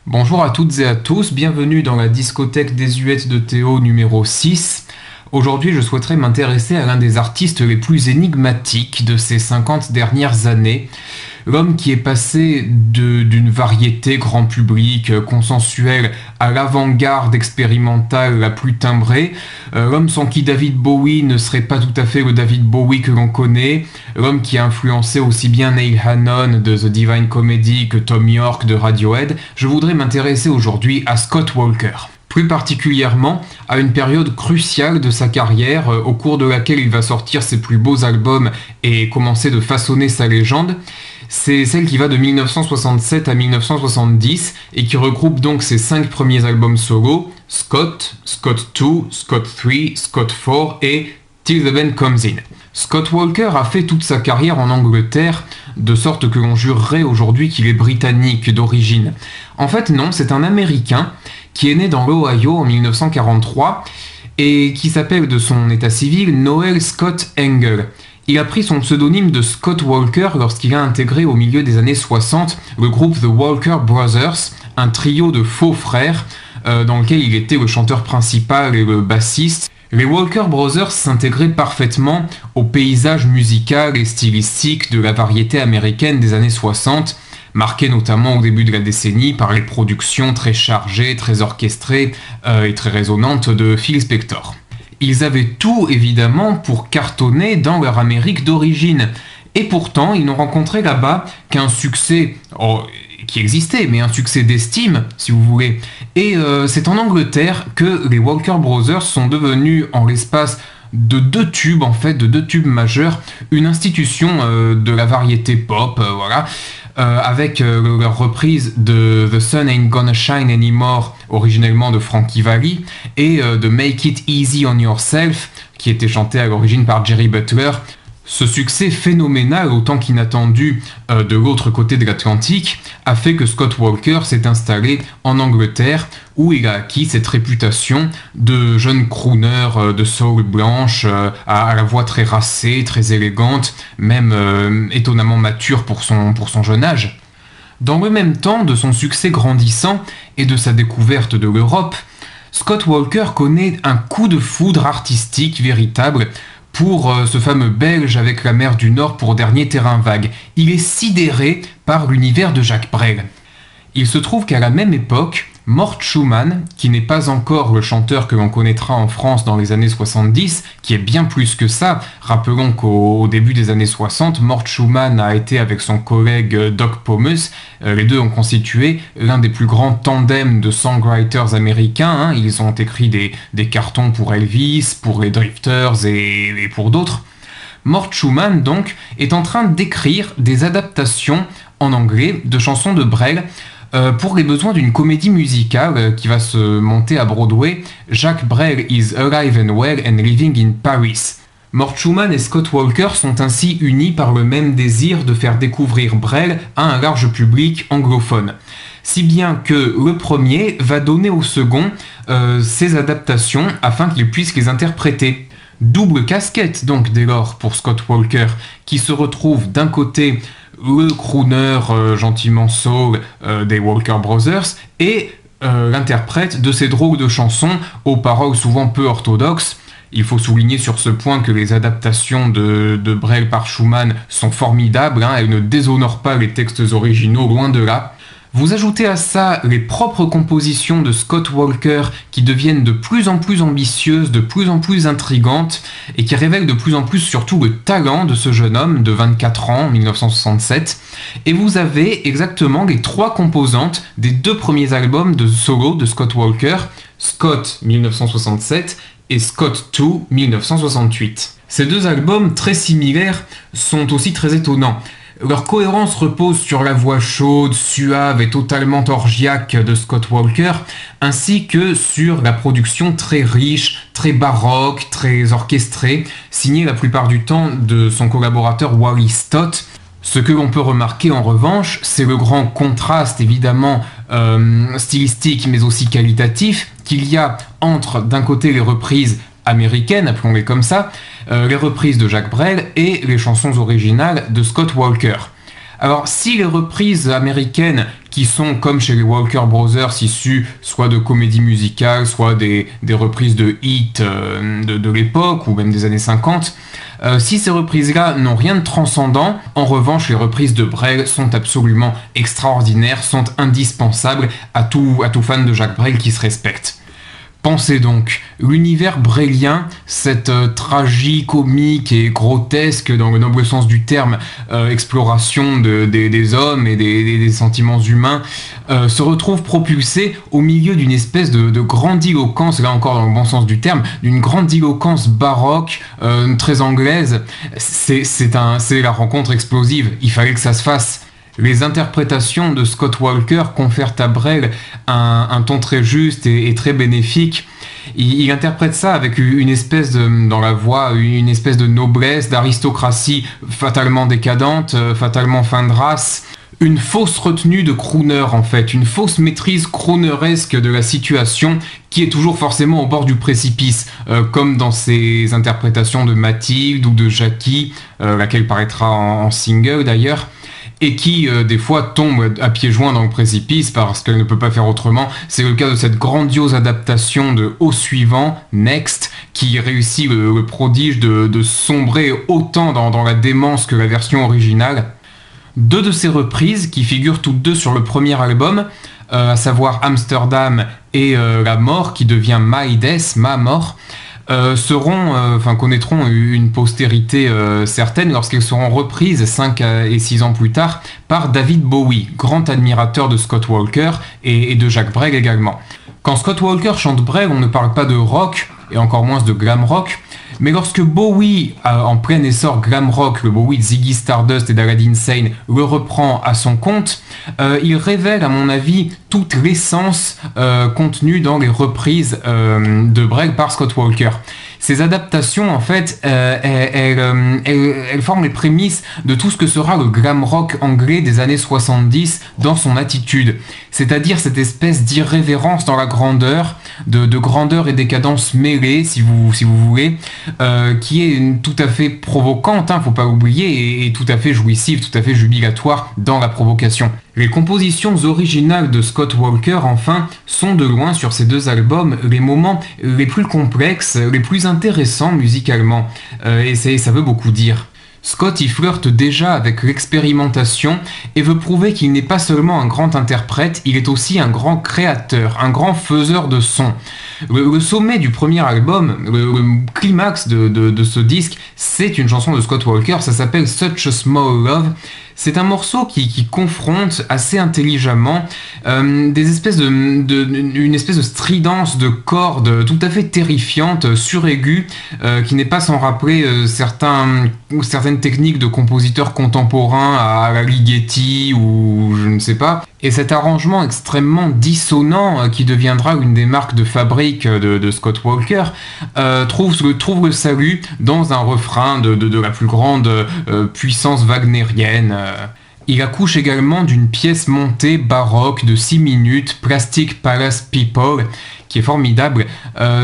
Bonjour à toutes et à tous, bienvenue dans la discothèque désuète de Théo numéro 6. Aujourd'hui, je souhaiterais m'intéresser à l'un des artistes les plus énigmatiques de ces 50 dernières années. L'homme qui est passé d'une variété grand public, consensuelle, à l'avant-garde expérimentale la plus timbrée. L'homme sans qui David Bowie ne serait pas tout à fait le David Bowie que l'on connaît. L'homme qui a influencé aussi bien Neil Hannon de The Divine Comedy que Thom Yorke de Radiohead. Je voudrais m'intéresser aujourd'hui à Scott Walker. Plus particulièrement à une période cruciale de sa carrière, au cours de laquelle il va sortir ses plus beaux albums et commencer de façonner sa légende. C'est celle qui va de 1967 à 1970 et qui regroupe donc ses 5 premiers albums solo, Scott, Scott 2, Scott 3, Scott 4 et Till the Band Comes In. Scott Walker a fait toute sa carrière en Angleterre, de sorte que l'on jurerait aujourd'hui qu'il est britannique d'origine. En fait non, c'est un Américain qui est né dans l'Ohio en 1943 et qui s'appelle de son état civil Noel Scott Engel. Il a pris son pseudonyme de Scott Walker lorsqu'il a intégré au milieu des années 60 le groupe The Walker Brothers, un trio de faux frères dans lequel il était le chanteur principal et le bassiste. Les Walker Brothers s'intégraient parfaitement au paysage musical et stylistique de la variété américaine des années 60, marqué notamment au début de la décennie par les productions très chargées, très orchestrées et très résonantes de Phil Spector. Ils avaient tout évidemment pour cartonner dans leur Amérique d'origine, et pourtant ils n'ont rencontré là-bas qu'un succès qui existait, mais un succès d'estime, si vous voulez. Et c'est en Angleterre que les Walker Brothers sont devenus, en l'espace de deux tubes majeurs, une institution de la variété pop, avec leur reprise de The Sun Ain't Gonna Shine Anymore, originellement de Frankie Valli, et de Make It Easy on Yourself, qui était chanté à l'origine par Jerry Butler. Ce succès phénoménal, autant qu'inattendu de l'autre côté de l'Atlantique, a fait que Scott Walker s'est installé en Angleterre, où il a acquis cette réputation de jeune crooner de soul blanche, à la voix très racée, très élégante, même étonnamment mature pour son jeune âge. Dans le même temps de son succès grandissant et de sa découverte de l'Europe, Scott Walker connaît un coup de foudre artistique véritable pour ce fameux Belge avec la mer du Nord pour dernier terrain vague. Il est sidéré par l'univers de Jacques Brel. Il se trouve qu'à la même époque, Mort Schumann, qui n'est pas encore le chanteur que l'on connaîtra en France dans les années 70, qui est bien plus que ça, rappelons qu'au début des années 60, Mort Schumann a été avec son collègue Doc Pomus, les deux ont constitué l'un des plus grands tandems de songwriters américains, ils ont écrit des cartons pour Elvis, pour les Drifters et pour d'autres. Mort Schumann, donc, est en train d'écrire des adaptations en anglais de chansons de Brel, pour les besoins d'une comédie musicale qui va se monter à Broadway, Jacques Brel is alive and well and living in Paris. Mort Schumann et Scott Walker sont ainsi unis par le même désir de faire découvrir Brel à un large public anglophone. Si bien que le premier va donner au second ses adaptations afin qu'il puisse les interpréter. Double casquette donc dès lors pour Scott Walker, qui se retrouve d'un côté le crooner gentiment soul des Walker Brothers et l'interprète de ces drôles de chansons aux paroles souvent peu orthodoxes. Il faut souligner sur ce point que les adaptations de Brel par Schumann sont formidables, elles ne déshonorent pas les textes originaux, loin de là. Vous ajoutez à ça les propres compositions de Scott Walker qui deviennent de plus en plus ambitieuses, de plus en plus intrigantes et qui révèlent de plus en plus surtout le talent de ce jeune homme de 24 ans en 1967. Et vous avez exactement les 3 composantes des 2 premiers albums de solo de Scott Walker, Scott 1967 et Scott 2 1968. Ces 2 albums très similaires sont aussi très étonnants. Leur cohérence repose sur la voix chaude, suave et totalement orgiaque de Scott Walker, ainsi que sur la production très riche, très baroque, très orchestrée, signée la plupart du temps de son collaborateur Wally Stott. Ce que l'on peut remarquer en revanche, c'est le grand contraste évidemment stylistique mais aussi qualitatif qu'il y a entre d'un côté les reprises américaines, appelons-les comme ça, les reprises de Jacques Brel et les chansons originales de Scott Walker. Alors, si les reprises américaines qui sont, comme chez les Walker Brothers, issus soit de comédies musicales, soit des reprises de hits de l'époque, ou même des années 50. Si ces reprises-là n'ont rien de transcendant, en revanche, les reprises de Brel sont absolument extraordinaires, sont indispensables à tout fan de Jacques Brel qui se respecte. Pensez donc, l'univers brélien, cette tragicomique et grotesque, dans le noble sens du terme, exploration des hommes et des sentiments humains, se retrouve propulsé au milieu d'une espèce de grandiloquence, là encore dans le bon sens du terme, d'une grandiloquence baroque, très anglaise. C'est la rencontre explosive, il fallait que ça se fasse. Les interprétations de Scott Walker confèrent à Brel un ton très juste et très bénéfique. Il interprète ça avec une espèce dans la voix, une espèce de noblesse, d'aristocratie fatalement décadente, fatalement fin de race. Une fausse retenue de crooner en fait, une fausse maîtrise crooneresque de la situation qui est toujours forcément au bord du précipice, comme dans ses interprétations de Mathilde ou de Jackie, laquelle paraîtra en single d'ailleurs. Et qui des fois tombe à pieds joints dans le précipice parce qu'elle ne peut pas faire autrement. C'est le cas de cette grandiose adaptation de Au suivant, Next, qui réussit le prodige de sombrer autant dans la démence que la version originale. Deux de ces reprises, qui figurent toutes deux sur le premier album, à savoir Amsterdam et La mort, qui devient My Death, Ma mort, connaîtront une postérité certaine lorsqu'elles seront reprises 5 et 6 ans plus tard par David Bowie, grand admirateur de Scott Walker et de Jacques Brel également. Quand Scott Walker chante Brel, on ne parle pas de rock, et encore moins de glam rock, mais lorsque Bowie, en plein essor glam rock, le Bowie de Ziggy Stardust et d'Aladdin Sane, le reprend à son compte, il révèle à mon avis toute l'essence contenue dans les reprises de Brel par Scott Walker. Ces adaptations, en fait, elles forment les prémices de tout ce que sera le glam rock anglais des années 70 dans son attitude. C'est-à-dire cette espèce d'irrévérence dans la grandeur, de grandeur et décadence mêlée, si vous voulez, qui est tout à fait provocante, faut pas l'oublier, et tout à fait jouissive, tout à fait jubilatoire dans la provocation. Les compositions originales de Scott Walker, enfin, sont de loin sur ces deux albums les moments les plus complexes, les plus intéressants musicalement, et ça veut beaucoup dire. Scott y flirte déjà avec l'expérimentation et veut prouver qu'il n'est pas seulement un grand interprète, il est aussi un grand créateur, un grand faiseur de sons. Le sommet du premier album, le climax de ce disque, c'est une chanson de Scott Walker, ça s'appelle Such a Small Love. C'est un morceau qui confronte assez intelligemment une espèce de stridence de cordes tout à fait terrifiante, suraiguë, qui n'est pas sans rappeler certaines techniques de compositeurs contemporains à la Ligeti ou je ne sais pas. Et cet arrangement extrêmement dissonant qui deviendra une des marques de fabrique de Scott Walker trouve le salut dans un refrain de la plus grande puissance wagnérienne. Il accouche également d'une pièce montée baroque de 6 minutes, Plastic Palace People, qui est formidable.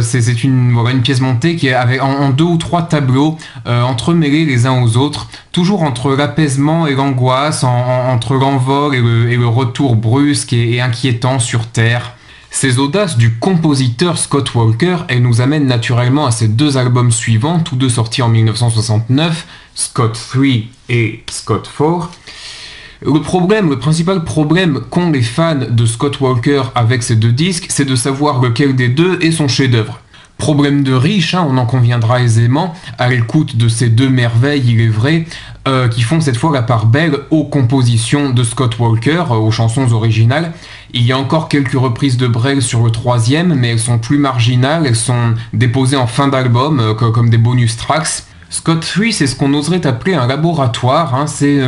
C'est une pièce montée qui est en 2 ou 3 tableaux entremêlés les uns aux autres, toujours entre l'apaisement et l'angoisse, entre l'envol et le retour brusque et inquiétant sur Terre. Ces audaces du compositeur Scott Walker, elles nous amènent naturellement à ses deux albums suivants, tous deux sortis en 1969, Scott 3 et Scott 4. Le principal problème qu'ont les fans de Scott Walker avec ces deux disques, c'est de savoir lequel des deux est son chef-d'œuvre. Problème de riche, on en conviendra aisément, à l'écoute de ces deux merveilles, il est vrai, qui font cette fois la part belle aux compositions de Scott Walker, aux chansons originales. Il y a encore quelques reprises de Brel sur le troisième, mais elles sont plus marginales, elles sont déposées en fin d'album, comme des bonus tracks. Scott 3, c'est ce qu'on oserait appeler un laboratoire, c'est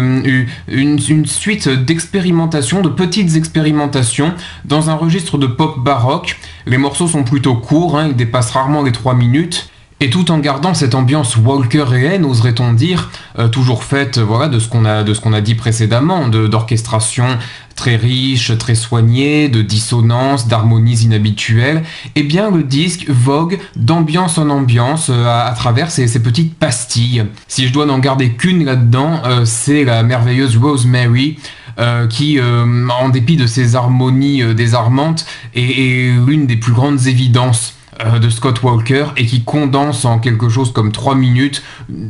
une suite d'expérimentations, de petites expérimentations, dans un registre de pop baroque. Les morceaux sont plutôt courts, ils dépassent rarement les 3 minutes, et tout en gardant cette ambiance walkeréenne, oserait-on dire, toujours faite de ce qu'on a dit précédemment, d'orchestration très riche, très soignée, de dissonances, d'harmonies inhabituelles, eh bien le disque vogue d'ambiance en ambiance à travers ces petites pastilles. Si je dois n'en garder qu'une là-dedans, c'est la merveilleuse Rosemary, qui, en dépit de ses harmonies désarmantes, est l'une des plus grandes évidences de Scott Walker et qui condense en quelque chose comme 3 minutes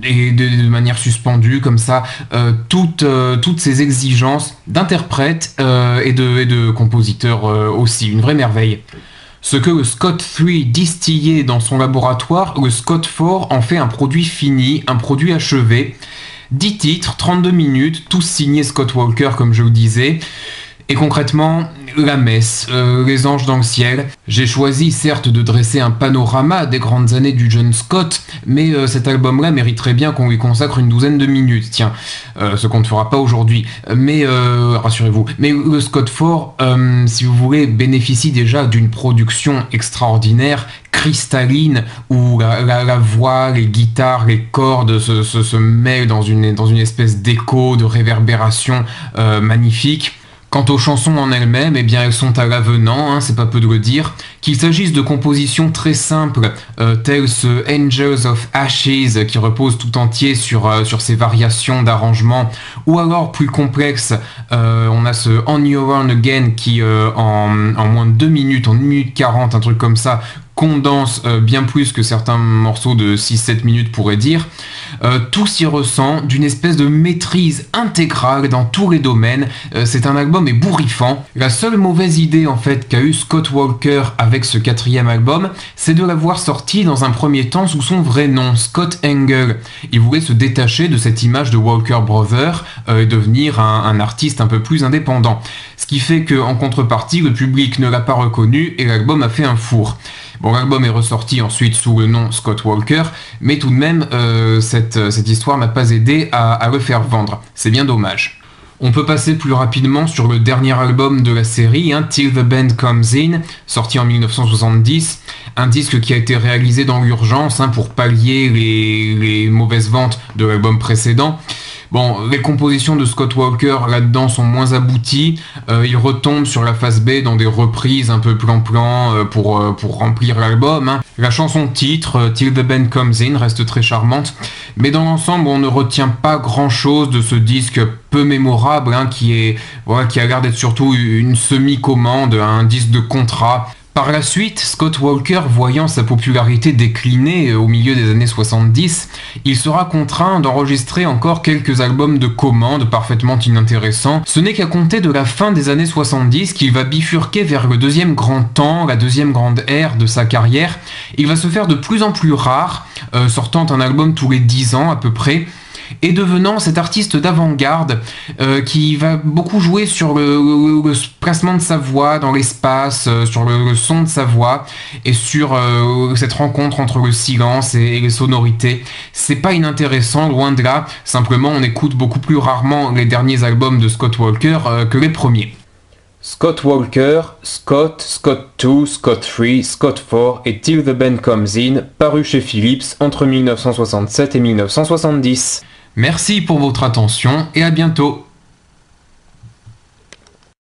et de manière suspendue comme ça toutes ces exigences d'interprète et de compositeur aussi, une vraie merveille. Ce que le Scott 3 distillait dans son laboratoire, le Scott 4 en fait un produit fini, un produit achevé. 10 titres, 32 minutes, tous signés Scott Walker comme je vous disais. Et concrètement, la messe, les anges dans le ciel. J'ai choisi certes de dresser un panorama des grandes années du John Scott, mais cet album-là mériterait bien qu'on lui consacre une douzaine de minutes, tiens, ce qu'on ne fera pas aujourd'hui. Mais rassurez-vous, mais le Scott 4, si vous voulez, bénéficie déjà d'une production extraordinaire, cristalline, où la voix, les guitares, les cordes se mêlent dans une espèce d'écho, de réverbération magnifique. Quant aux chansons en elles-mêmes, eh bien elles sont à l'avenant, c'est pas peu de le dire. Qu'il s'agisse de compositions très simples, telles ce Angels of Ashes qui repose tout entier sur ses variations d'arrangement, ou alors plus complexes, on a ce On Your Own Again qui en moins de 2 minutes, en 1 minute 40, un truc comme ça, condense bien plus que certains morceaux de 6-7 minutes pourraient dire. Tout s'y ressent d'une espèce de maîtrise intégrale dans tous les domaines. C'est un album ébouriffant. La seule mauvaise idée en fait qu'a eu Scott Walker avec ce 4e album, c'est de l'avoir sorti dans un premier temps sous son vrai nom, Scott Engel. Il voulait se détacher de cette image de Walker Brother et devenir un artiste un peu plus indépendant. Ce qui fait qu'en contrepartie, le public ne l'a pas reconnu et l'album a fait un four. Bon, l'album est ressorti ensuite sous le nom Scott Walker, mais tout de même, cette histoire n'a pas aidé à le faire vendre. C'est bien dommage. On peut passer plus rapidement sur le dernier album de la série, Till the Band Comes In, sorti en 1970, un disque qui a été réalisé dans l'urgence pour pallier les mauvaises ventes de l'album précédent. Bon, les compositions de Scott Walker là-dedans sont moins abouties. Il retombe sur la face B dans des reprises un peu plan-plan pour remplir l'album. La chanson titre, Till the Band Comes In, reste très charmante. Mais dans l'ensemble, on ne retient pas grand-chose de ce disque peu mémorable qui a l'air d'être surtout une semi-commande, un disque de contrat. Par la suite, Scott Walker, voyant sa popularité décliner au milieu des années 70, il sera contraint d'enregistrer encore quelques albums de commande parfaitement inintéressants. Ce n'est qu'à compter de la fin des années 70 qu'il va bifurquer vers le deuxième grand temps, la deuxième grande ère de sa carrière. Il va se faire de plus en plus rare, sortant un album tous les 10 ans à peu près, et devenant cet artiste d'avant-garde qui va beaucoup jouer sur le placement de sa voix dans l'espace, sur le son de sa voix et sur cette rencontre entre le silence et les sonorités. C'est pas inintéressant, loin de là, simplement on écoute beaucoup plus rarement les derniers albums de Scott Walker que les premiers. Scott Walker, Scott, Scott 2, Scott 3, Scott 4 et Till the Band Comes In, paru chez Philips entre 1967 et 1970. Merci pour votre attention et à bientôt.